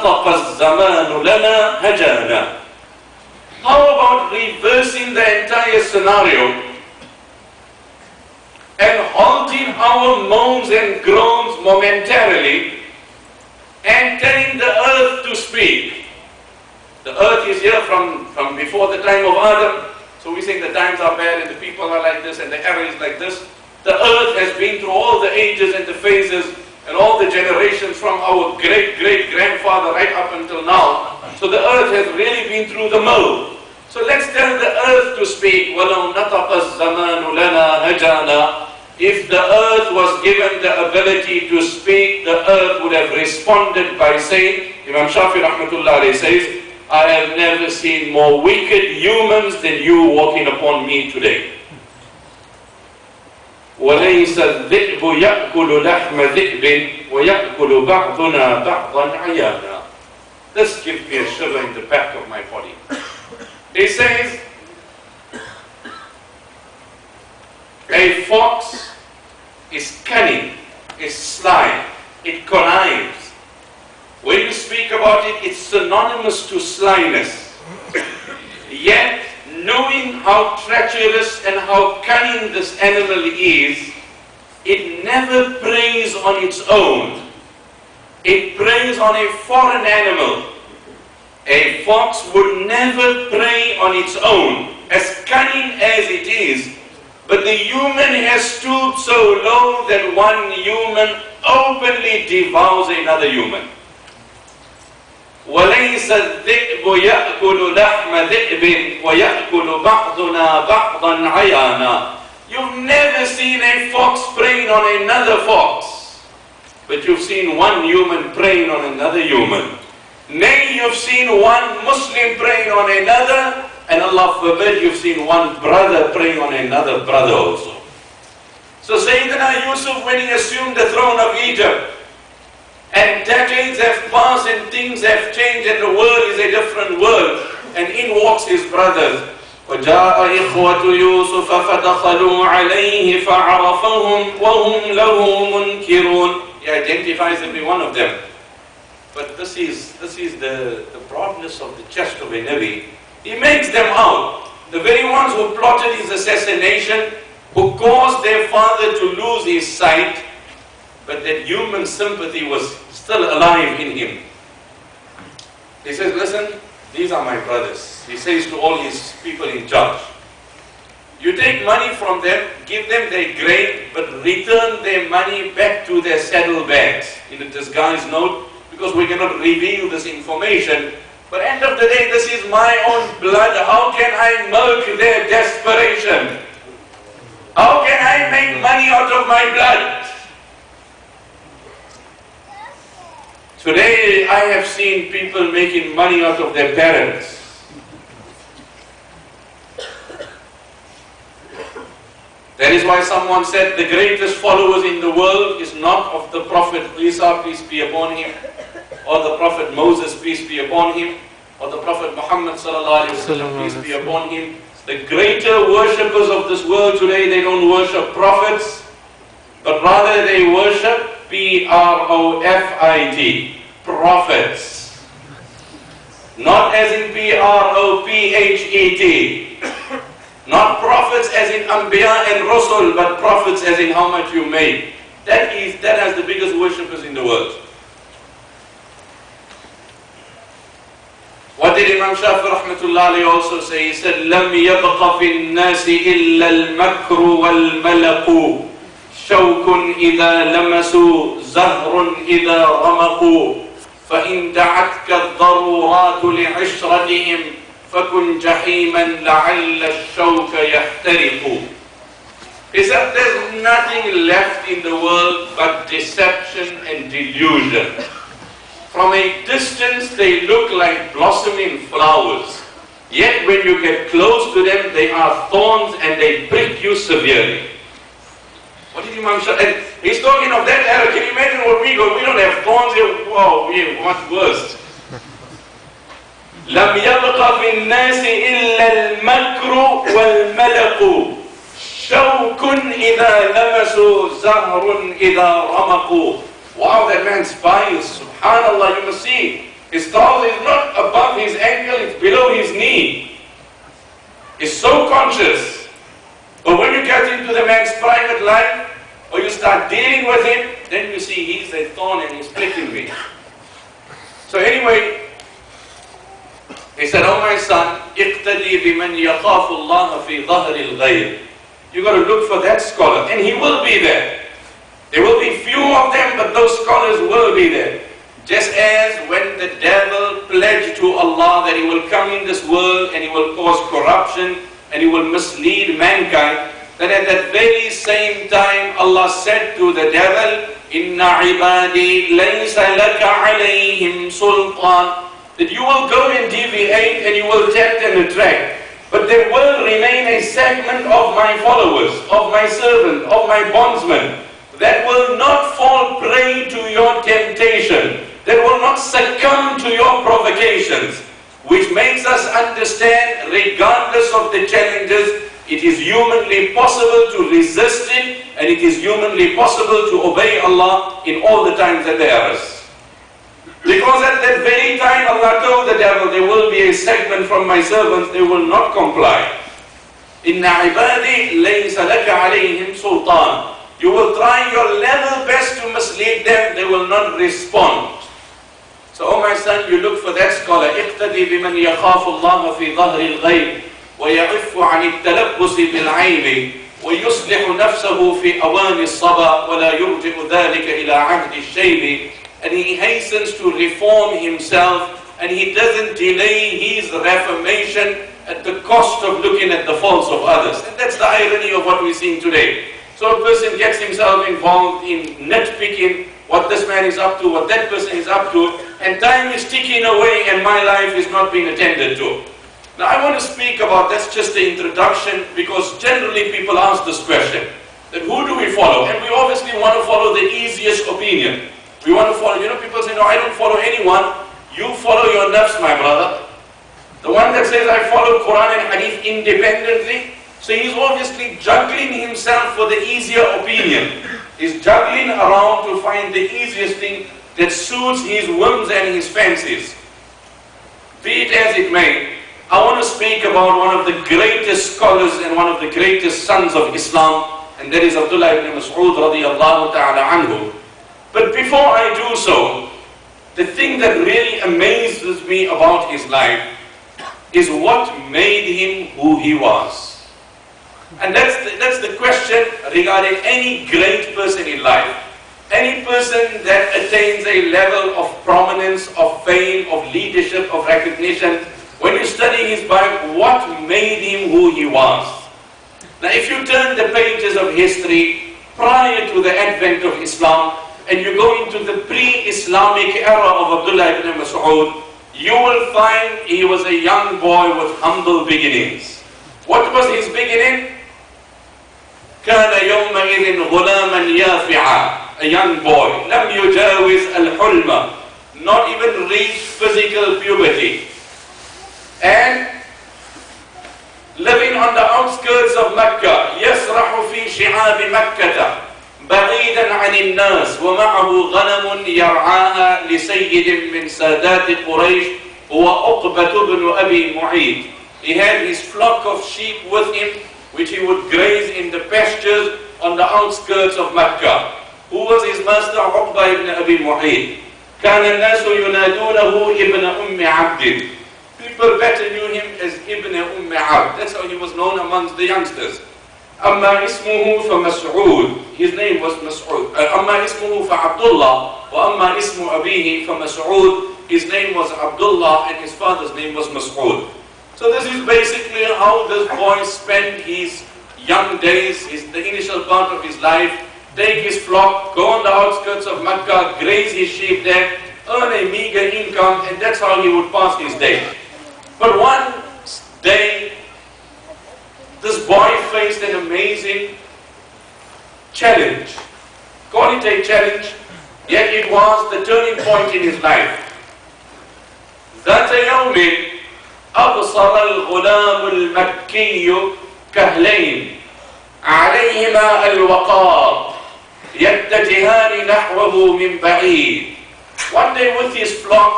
نطق الزمان لنا هجانا. How about reversing the entire scenario and halting our moans and groans momentarily and telling the earth to speak? The earth is here from before the time of Adam. So we say the times are bad and the people are like this and the era is like this. The earth has been through all the ages and the phases and all the generations from our great-great-grandfather right up until now. So the earth has really been through the mold. So let's tell the earth to speak. وَلَوْ نَطَقَ الزَّمَانُ لَنَا هَجَانَا. If the earth was given the ability to speak, the earth would have responded by saying, Imam Shafi rahmatullah alayhi says, I have never seen more wicked humans than you walking upon me today. وَلَيْسَ الذِّئْبُ يَأْكُلُ لَحْمَ ذِئْبٍ وَيَأْكُلُ بَعْضُنَا بَعْضًا عَيَانًا. This gives me a shiver in the back of my body. He says, a fox is cunning, is sly, it connives. When you speak about it, it's synonymous to slyness. Yet, knowing how treacherous and how cunning this animal is, it never preys on its own. It preys on a foreign animal. A fox would never prey on its own, as cunning as it is. But the human has stooped so low that one human openly devours another human. وَلَيْسَ الذِّئْبُ يَأْكُلُ لَحْمَ ذِئْبٍ وَيَأْكُلُ بَعْضُنَا بَعْضًا عَيَانًا. You've never seen a fox preying on another fox, but you've seen one human preying on another human. Nay, you've seen one Muslim preying on another, and Allah forbid you've seen one brother preying on another brother also. So Sayyidina Yusuf, when he assumed the throne of Egypt, and decades have passed and things have changed and the world is a different world, and in walks his brothers. وَجَاءَ إِخْوَةُ يُوسُفَ فَدَخَلُوا عَلَيْهِ فَعَرَفَهُمْ وَهُمْ لَهُ مُنْكِرُونَ. He identifies every one of them. But this is the broadness of the chest of a Nabi. He makes them out. The very ones who plotted his assassination, who caused their father to lose his sight, but that human sympathy was still alive in him. He says, listen, these are my brothers. He says to all his people in charge, you take money from them, give them their grain, but return their money back to their saddlebags in a disguised note, because we cannot reveal this information. But end of the day, this is my own blood. How can I milk their desperation? How can I make money out of my blood? Today, I have seen people making money out of their parents. That is why someone said the greatest followers in the world is not of the Prophet Isa, peace be upon him, or the Prophet Moses, peace be upon him, or the Prophet Muhammad sallallahu alaihi wasallam, peace be upon him. The greater worshippers of this world today, they don't worship prophets, but rather they worship P-R-O-F-I-T, prophets. Not as in P-R-O-P-H-E-T. Not prophets as in Anbiya and Rasul, but prophets as in how much you make. That has the biggest worshippers in the world. What did Imam Shafi rahmatullah alayhi also say? He said, لَمْ يَبْقَ فِي النَّاسِ إِلَّا الْمَكْرُ وَالْمَلَقُ شَوْكٌ إِذَا لَمَسُوا زَهْرٌ إِذَا رَمَقُوا فَإِنْ دَعَتْكَ الضَّرُورَاتُ لِعِشْرَتِهِمْ فَكُنْ جَحِيمًا لَعَلَّ الشَّوْكَ يَحْتَرِقُ. He said, there's nothing left in the world but deception and delusion. From a distance, they look like blossoming flowers. Yet when you get close to them, they are thorns and they prick you severely. What did Imam Shafi? He's talking of that era. Can you imagine what we go? We don't have thorns here. Wow, what's worse? لم يبق في الناس إلا المكر والملق شوك إذا لمسوا زهر إذا رمقوا. Wow, that man spies. Subhanallah, you must see. His trouser is not above his ankle, it's below his knee. He's so conscious. But when you get into the man's private life, or you start dealing with him, then you see he's a thorn and he's pricking me. So anyway, he said, "Oh my son, اقتدي بمن يخاف الله في ظهر الغيب." You got to look for that scholar, and he will be there. There will be few of them, but those scholars will be there. Just as when the devil pledged to Allah that he will come in this world and he will cause corruption and he will mislead mankind, then at that very same time Allah said to the devil, "Inna ibadi laysa laka alayhim sultan," that you will go and deviate and you will tempt and attract. But there will remain a segment of my followers, of my servant, of my bondsmen, that will not fall prey to your temptation, that will not succumb to your provocations, which makes us understand, regardless of the challenges, it is humanly possible to resist it, and it is humanly possible to obey Allah in all the times that there is. Because at that very time Allah told the devil, there will be a segment from my servants, they will not comply. Inna ibadi laysa laka alayhim sultan. You will try your level best to mislead them, they will not respond. So, oh my son, you look for that scholar. اقتدي بمن يخاف الله في ظهر الغيب ويعف عن التلبس بالعيب ويصلح نفسه في أوان الصبا ولا يرجع ذلك إلى عهد الشيب. And he hastens to reform himself, and he doesn't delay his reformation at the cost of looking at the faults of others. And that's the irony of what we're seeing today. So a person gets himself involved in nitpicking what this man is up to, what that person is up to, and time is ticking away and my life is not being attended to. Now I want to speak about, that's just the introduction, because generally people ask this question, that who do we follow? And we obviously want to follow the easiest opinion. We want to follow, people say, no, I don't follow anyone. You follow your nafs, my brother. The one that says, I follow Quran and Hadith independently, so he's obviously juggling himself for the easier opinion. He's juggling around to find the easiest thing that suits his whims and his fancies. Be it as it may, I want to speak about one of the greatest scholars and one of the greatest sons of Islam, and that is Abdullah Ibn Masood radiyallahu ta'ala anhu. But before I do so, the thing that really amazes me about his life is what made him who he was. And that's the question regarding any great person in life. Any person that attains a level of prominence, of fame, of leadership, of recognition, when you study his life, what made him who he was? Now if you turn the pages of history prior to the advent of Islam, and you go into the pre-Islamic era of Abdullah Ibn Masood, you will find he was a young boy with humble beginnings. What was his beginning? كان يومئذ غلاما يافعا, a young boy, لم يجاوز الحلم, not even reached physical puberty, and living on the outskirts of Mecca, يسرح في شعاب مكة بعيدا عن الناس ومعه غنم يرعاها لسيد من سادات قريش هو عقبة بن أبي معيط. He had his flock of sheep with him, which he would graze in the pastures on the outskirts of Mecca. Who was his master? عقبة ibn Abi Mu'ayt. كان الناس ينادونه ابن أم عبد. People better knew him as Ibn Abd. That's how he was known amongst the youngsters. أما اسمه فمسعود. His name was Mas'ud. أما اسمه فعبدullah. وأما اسم أبيه فمسعود. His name was Abdullah and his father's name was Mas'ud. So this is basically how this boy spent his young days, the initial part of his life. Take his flock, go on the outskirts of Mecca, graze his sheep there, earn a meager income, and that's how he would pass his day. But one day, this boy faced an amazing challenge. Call it a challenge, yet it was the turning point in his life. ذات يوم أبصر الغلام المكي كهلين عليهما الوقار يتجهان نحوه من بعيد. One day with his flock,